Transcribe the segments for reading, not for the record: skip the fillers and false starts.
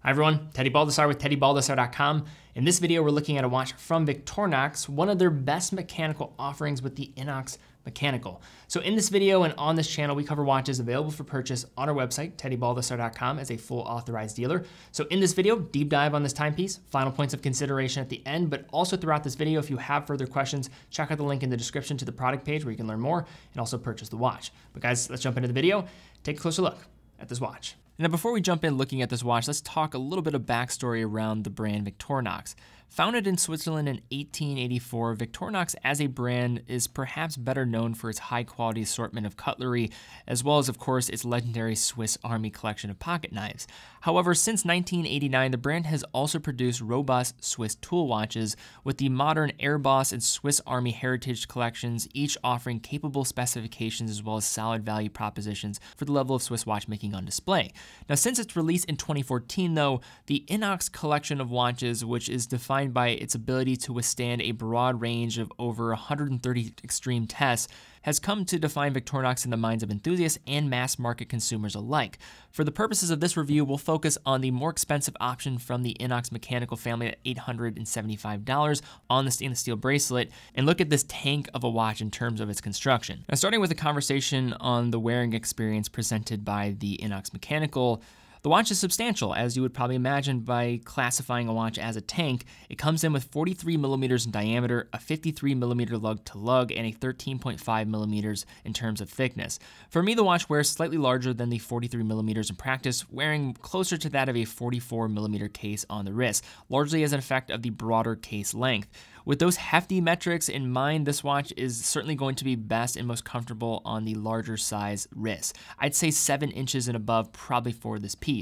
Hi everyone, Teddy Baldassarre with TeddyBaldassarre.com. In this video, we're looking at a watch from Victorinox, one of their best mechanical offerings with the I.N.O.X mechanical. So in this video and on this channel, we cover watches available for purchase on our website, TeddyBaldassarre.com, as a full authorized dealer. So in this video, deep dive on this timepiece, final points of consideration at the end, but also throughout this video, if you have further questions, check out the link in the description to the product page where you can learn more and also purchase the watch. But guys, let's jump into the video, take a closer look at this watch. Now, before we jump in looking at this watch, let's talk a little bit of backstory around the brand Victorinox. Founded in Switzerland in 1884, Victorinox as a brand is perhaps better known for its high-quality assortment of cutlery, as well as, of course, its legendary Swiss Army collection of pocket knives. However, since 1989, the brand has also produced robust Swiss tool watches, with the modern Airboss and Swiss Army Heritage collections, each offering capable specifications as well as solid value propositions for the level of Swiss watchmaking on display. Now, since its release in 2014, though, the I.N.O.X collection of watches, which is defined by its ability to withstand a broad range of over 130 extreme tests, has come to define Victorinox in the minds of enthusiasts and mass market consumers alike. For the purposes of this review, we'll focus on the more expensive option from the I.N.O.X mechanical family at $875 on the stainless steel bracelet, and look at this tank of a watch in terms of its construction. Now, starting with a conversation on the wearing experience presented by the I.N.O.X mechanical, the watch is substantial, as you would probably imagine by classifying a watch as a tank. It comes in with 43 millimeters in diameter, a 53 millimeter lug to lug, and a 13.5 millimeters in terms of thickness. For me, the watch wears slightly larger than the 43 millimeters in practice, wearing closer to that of a 44 millimeter case on the wrist, largely as an effect of the broader case length. With those hefty metrics in mind, this watch is certainly going to be best and most comfortable on the larger size wrist. I'd say 7 inches and above probably for this piece.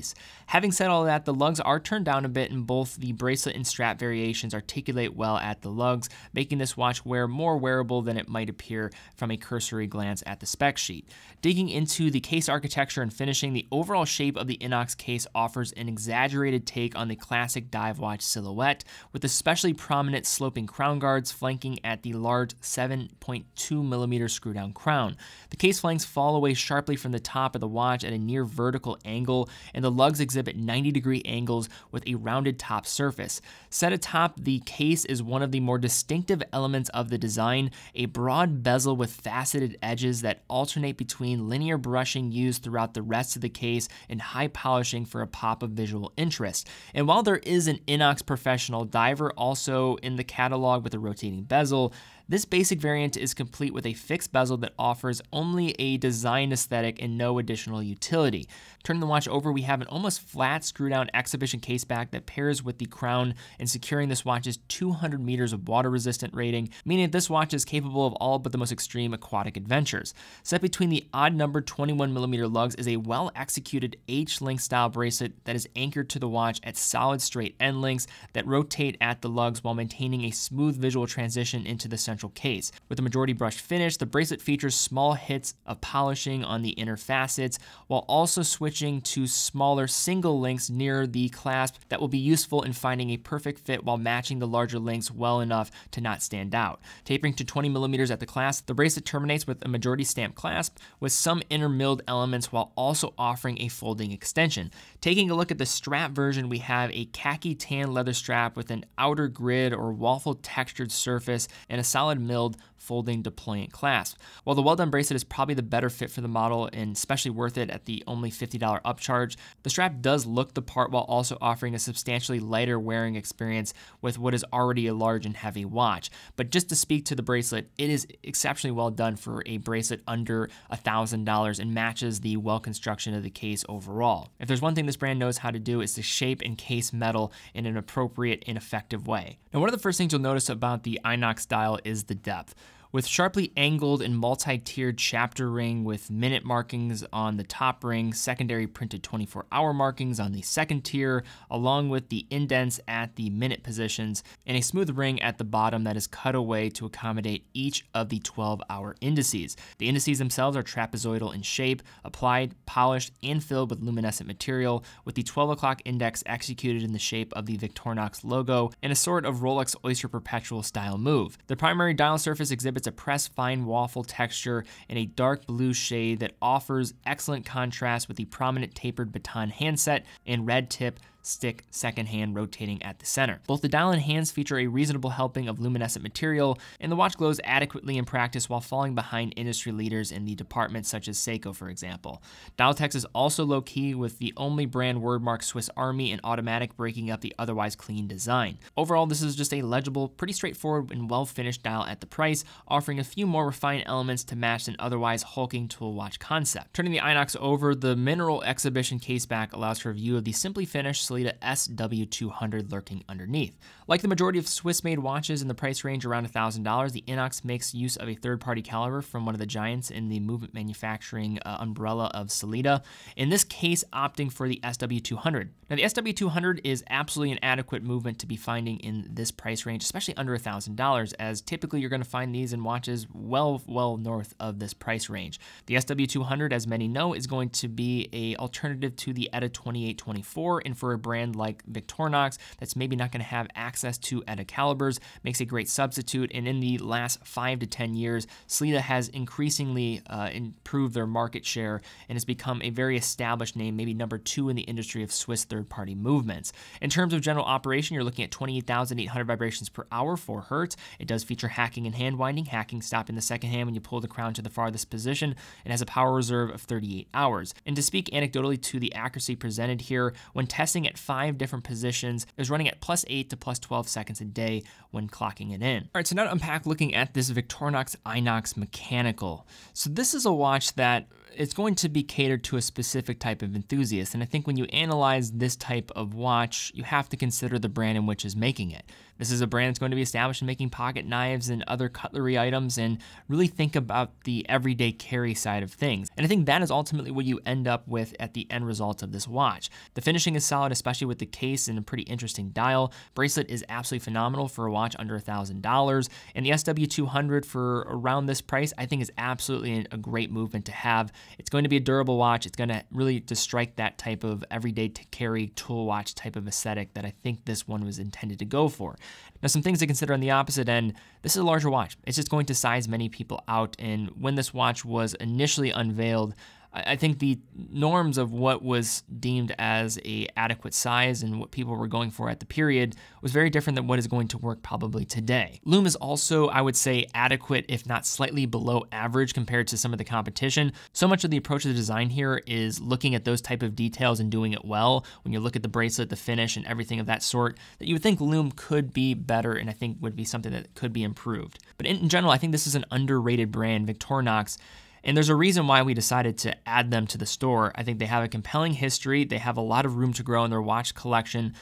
Having said all that, the lugs are turned down a bit, and both the bracelet and strap variations articulate well at the lugs, making this watch more wearable than it might appear from a cursory glance at the spec sheet. Digging into the case architecture and finishing, the overall shape of the I.N.O.X case offers an exaggerated take on the classic dive watch silhouette, with especially prominent sloping crown guards flanking at the large 7.2 millimeter screw down crown. The case flanks fall away sharply from the top of the watch at a near vertical angle, and the lugs exhibit 90-degree angles with a rounded top surface. Set atop the case is one of the more distinctive elements of the design, a broad bezel with faceted edges that alternate between linear brushing used throughout the rest of the case and high polishing for a pop of visual interest. And while there is an I.N.O.X professional diver also in the catalog with a rotating bezel, this basic variant is complete with a fixed bezel that offers only a design aesthetic and no additional utility. Turning the watch over, we have an almost flat screw-down exhibition case back that pairs with the crown, and securing this watch's 200 meters of water-resistant rating, meaning that this watch is capable of all but the most extreme aquatic adventures. Set between the odd-numbered 21mm lugs is a well-executed H-link style bracelet that is anchored to the watch at solid straight end links that rotate at the lugs while maintaining a smooth visual transition into the central case. With a majority brushed finish, the bracelet features small hits of polishing on the inner facets, while also switching to smaller single links near the clasp that will be useful in finding a perfect fit while matching the larger links well enough to not stand out. Tapering to 20 millimeters at the clasp, the bracelet terminates with a majority stamp clasp with some inner milled elements while also offering a folding extension. Taking a look at the strap version, we have a khaki tan leather strap with an outer grid or waffle textured surface and a solid milled folding deployant clasp. While the well-done bracelet is probably the better fit for the model and especially worth it at the only $50 upcharge, the strap does look the part while also offering a substantially lighter wearing experience with what is already a large and heavy watch. But just to speak to the bracelet, it is exceptionally well done for a bracelet under $1,000 and matches the construction of the case overall. If there's one thing this brand knows how to do, is to shape and case metal in an appropriate and effective way. Now, one of the first things you'll notice about the I.N.O.X style is the depth. With sharply angled and multi-tiered chapter ring with minute markings on the top ring, secondary printed 24-hour markings on the second tier, along with the indents at the minute positions, and a smooth ring at the bottom that is cut away to accommodate each of the 12-hour indices. The indices themselves are trapezoidal in shape, applied, polished, and filled with luminescent material, with the 12 o'clock index executed in the shape of the Victorinox logo and a sort of Rolex Oyster Perpetual style move. The primary dial surface exhibits a pressed fine waffle texture in a dark blue shade that offers excellent contrast with the prominent tapered baton handset and red tip stick second hand rotating at the center. Both the dial and hands feature a reasonable helping of luminescent material, and the watch glows adequately in practice while falling behind industry leaders in the department such as Seiko, for example. Dial text is also low-key, with the only brand wordmark Swiss Army and automatic breaking up the otherwise clean design. Overall, this is just a legible, pretty straightforward and well-finished dial at the price, offering a few more refined elements to match an otherwise hulking tool watch concept. Turning the INOX over, the mineral exhibition caseback allows for a view of the simply finished Sellita SW200 lurking underneath. Like the majority of Swiss-made watches in the price range around $1,000, the INOX makes use of a third-party caliber from one of the giants in the movement manufacturing umbrella of Sellita, in this case opting for the SW200. Now the SW200 is absolutely an adequate movement to be finding in this price range, especially under $1,000, as typically you're going to find these in watches well north of this price range. The SW200, as many know, is going to be an alternative to the ETA 2824, and for a brand like Victorinox that's maybe not going to have access to ETA calibers, makes a great substitute. And in the last 5 to 10 years, Sellita has increasingly improved their market share and has become a very established name, maybe number 2 in the industry of Swiss third-party movements. In terms of general operation, you're looking at 28,800 vibrations per hour, 4 Hertz. It does feature hacking and hand winding, hacking stopping the second hand when you pull the crown to the farthest position. It has a power reserve of 38 hours. And to speak anecdotally to the accuracy presented here, when testing at 5 different positions, it was running at +8 to +12 seconds a day when clocking it in. All right, so now to unpack looking at this Victorinox INOX mechanical. So this is a watch that it's going to be catered to a specific type of enthusiast. And I think when you analyze this type of watch, you have to consider the brand in which is making it. This is a brand that's going to be established in making pocket knives and other cutlery items, and really think about the everyday carry side of things. And I think that is ultimately what you end up with at the end result of this watch. The finishing is solid, especially with the case and a pretty interesting dial. Bracelet is absolutely phenomenal for a watch under $1,000. And the SW200 for around this price, I think is absolutely a great movement to have. It's going to be a durable watch. It's going to really just strike that type of everyday carry tool watch type of aesthetic that I think this one was intended to go for. Now, some things to consider on the opposite end, this is a larger watch. It's just going to size many people out. And when this watch was initially unveiled, I think the norms of what was deemed as a adequate size and what people were going for at the period was very different than what is going to work probably today. Lume is also, I would say, adequate, if not slightly below average compared to some of the competition. So much of the approach of the design here is looking at those type of details and doing it well. When you look at the bracelet, the finish, and everything of that sort, that you would think Lume could be better, and I think would be something that could be improved. But in general, I think this is an underrated brand, Victorinox. And there's a reason why we decided to add them to the store. I think they have a compelling history. They have a lot of room to grow in their watch collection.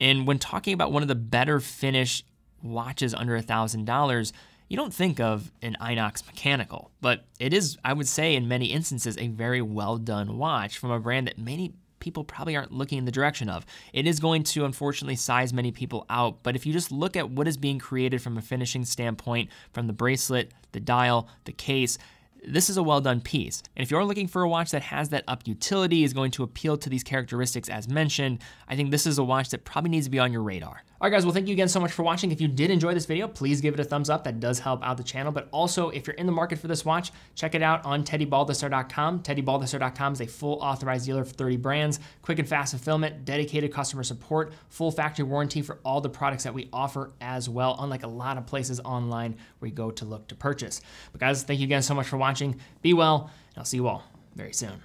And when talking about one of the better finished watches under $1,000, you don't think of an INOX mechanical, but it is, I would say, in many instances, a very well done watch from a brand that many people probably aren't looking in the direction of. It is going to unfortunately size many people out, but if you just look at what is being created from a finishing standpoint, from the bracelet, the dial, the case, this is a well-done piece. And if you're looking for a watch that has that up utility, is going to appeal to these characteristics as mentioned, I think this is a watch that probably needs to be on your radar. All right, guys, well, thank you again so much for watching. If you did enjoy this video, please give it a thumbs up. That does help out the channel. But also, if you're in the market for this watch, check it out on TeddyBaldassarre.com. TeddyBaldassarre.com is a full authorized dealer for 30 brands, quick and fast fulfillment, dedicated customer support, full factory warranty for all the products that we offer as well, unlike a lot of places online where you go to look to purchase. But guys, thank you again so much for watching. Be well, and I'll see you all very soon.